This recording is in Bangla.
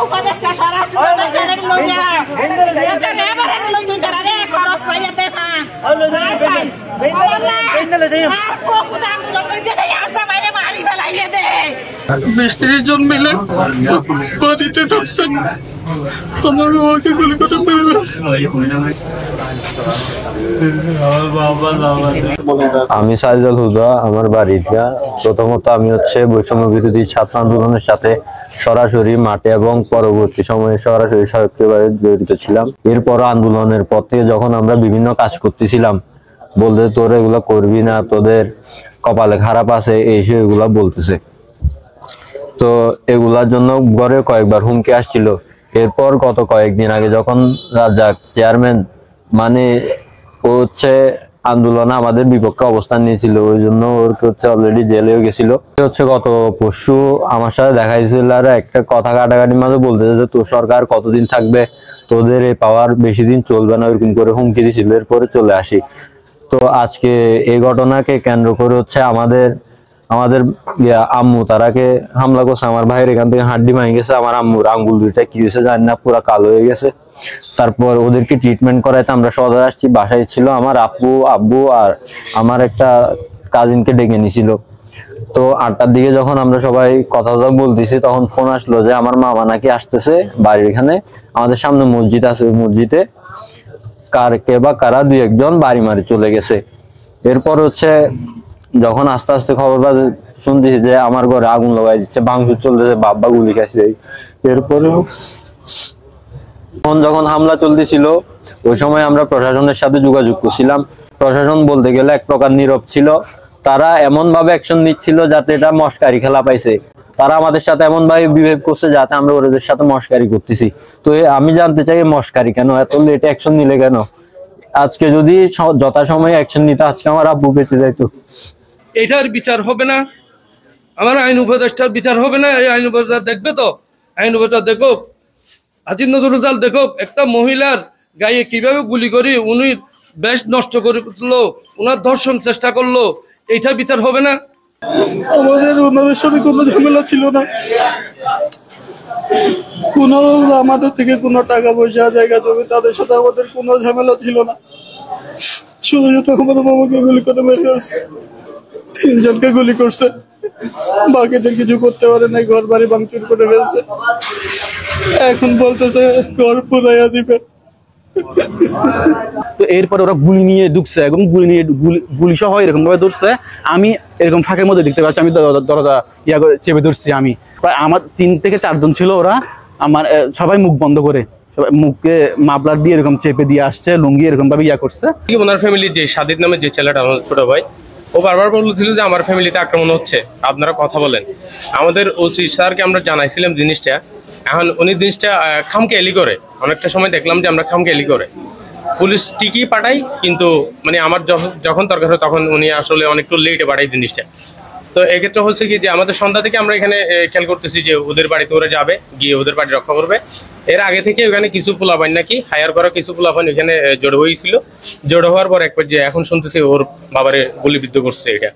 উপদেষ্টা স্বরাষ্ট্র উপদেষ্টারে লই যা একটা নেবারে লই যাই তারা রে খরচ পাইয়া দেখান আর কোকুত আন্দোলন লই যা আচ্ছা বাইরে মারি ফেলাইয়া দে 20-30 জন মিলে বাড়িতে ঢুকছেন আমার বাবাকে গুলি করে মেরে ফেলছে। আমি সাইদুল হুদা, আমার বাড়িটা প্রথমত আমি বৈষম্য বিরোধী ছাত্র আন্দোলনের সাথে সরাসরি মাঠে এবং পরবর্তী সময়ে সরাসরি সক্রিয়ভাবে জড়িত ছিলাম। এরপর আন্দোলনের পথে যখন আমরা বিভিন্ন কাজ করতেছিলাম, বলতে তোর এগুলা করবি না, তোদের কপালে খারাপ আছে, এইসব এগুলা বলতেছে। তো এগুলার জন্য ঘরে কয়েকবার হুমকি আসছিল। এরপর গত কয়েকদিন আগে যখন রাজ্জাক চেয়ারম্যান মানে ও আন্দোলনে আমাদের বিপক্ষে অবস্থান নিয়েছিল, ওই জন্য ওর অলরেডি জেলেও গেছিল। গত পরশু আমার সাথে দেখা হয়েছিল আর একটা কথা কাটাকাটির মাঝে বলতেছে যে তোর সরকার কতদিন থাকবে, তোদের এই পাওয়ার বেশি দিন চলবে না, ওইরকম করে হুমকি দিয়েছিল। এরপরে চলে আসি। তো আজকে এই ঘটনাকে কেন্দ্র করে আমাদের আম্মু তারাকে হামলা করছে। আমার ভাইয়ের এখান থেকে হাড্ডি ভেঙে গেছে, আমার আম্মুর আঙ্গুল দুইটা কি হয়েছে জানি না, পুরো কালো হয়ে গেছে। তারপর ওদেরকে ট্রিটমেন্ট করাইতে আমরা সদর আসছি। বাসায় ছিল আমার আব্বু আর আমার একটা কাজিনকে ডেকে নিছিল। তো 8টার দিকে যখন আমরা সবাই কথা বলতেছি, তখন ফোন আসলো যে আমার মামা নাকি আসতেছে বাড়ির এখানে, আমাদের সামনে মসজিদ আছে, ওই মসজিদে কারা 2-1 জন বাড়ি মারি চলে গেছে। এরপর যখন আস্তে আস্তে খবর শুনতেছি যে আমার ঘরে আগুন লাগাই দিচ্ছে, ভাঙচুর চলতেছে, বাবা গুলি খাইছে। এরপরে যখন হামলা চলতেছিল, ওই সময় আমরা প্রশাসনের সাথে যোগাযোগ করছিলাম। প্রশাসন বলতে গেলে এক প্রকার নীরব ছিল। তারা এমন ভাবে অ্যাকশন নিচ্ছিল যাতে এটা মস্কারি খেলা পাইছে। তারা আমাদের সাথে এমন ভাবে বিহেভ করছে যাতে আমরা ওদের সাথে মস্কারি করতেছি। তো আমি জানতে চাই মস্কারি কেন, এত লেট অ্যাকশন নিলে কেন? আজকে যদি যথাসময়ে অ্যাকশন নিতে, আজকে আমার আব্বু বেঁচে যাইতো। এটার বিচার হবে না, আমার আইন উপদেষ্টার বিচার হবে না? এই আইন উপদেষ্টা দেখবে তো, আইন উপদেষ্টা দেখো, আজিম নজরুল দেখো একটা মহিলার গায়ে কিভাবে গুলি করি উনি বেশ নষ্ট করলো, ওনার ধর্ষণ চেষ্টা করলো, এইটা বিচার হবে না? ওনাদের সাথে কোনো ঝামেলা ছিল না, আমাদের থেকে কোনো টাকা পয়সা জায়গা জমি তাদের সাথে আমাদের কোনো ঝামেলা ছিল না। শুধু আমার মামাকে গুলি করে মেরে ফেলছে, 3 জনকে গুলি করছে, বাকিদের কিছু করতে পারে নাই, ঘর বাড়ি ভাঙচুর করে ফেলছে। এখন বলতেছে ঘর পুরাইয়া দিবে। তো এরপরে ওরা গুলি নিয়ে ঢুকছে এবং গুলি সহ এরকম ভাবে ধরছে। আমি এরকম ফাঁকের মধ্যে দেখতে পাচ্ছি, আমি দরজা করে চেপে ধরছি। আমি প্রায় আমার 3 থেকে 4 জন ছিল, ওরা আমার সবাই মুখ বন্ধ করে, সবাই মুখে মাফলার দিয়ে এরকম চেপে দিয়ে আসছে, লুঙ্গি এরকম ভাবে করছে। ওনার ফ্যামিলি যে সাদিদ নামে যে ছেলেটা, আমার ছোট ভাই, ও বারবার বলছিল যে আমার ফ্যামিলিতে আক্রমণ হচ্ছে, আপনারা কথা বলেন। আমাদের ওসি স্যারকে আমরা জানাইছিলাম জিনিসটা। এখন উনি জিনিসটা খামখেয়ালি করে, অনেকটা সময় দেখলাম যে আমরা খামখেয়ালি করে পুলিশ টিকি পাঠাই, কিন্তু মানে আমার যখন দরকার হয় তখন উনি আসলে অনেকটু লেটে পাঠাই জিনিসটা। তো এক্ষেত্রে হচ্ছে কি যে আমাদের সন্ধ্যা থেকে আমরা এখানে খেয়াল করতেছি যে ওদের বাড়িতে ওরা যাবে, গিয়ে ওদের বাড়ি রক্ষা করবে। এর আগে থেকে ওখানে কিছু পোলাপান নাকি হায়ার করা কিছু পোলাপান এখানে জড়ো হয়েছিল। জড়ো হওয়ার পর এক পর্যায়ে এখন শুনতেছি ওর বাবারে গুলিবিদ্ধ করছে। এটা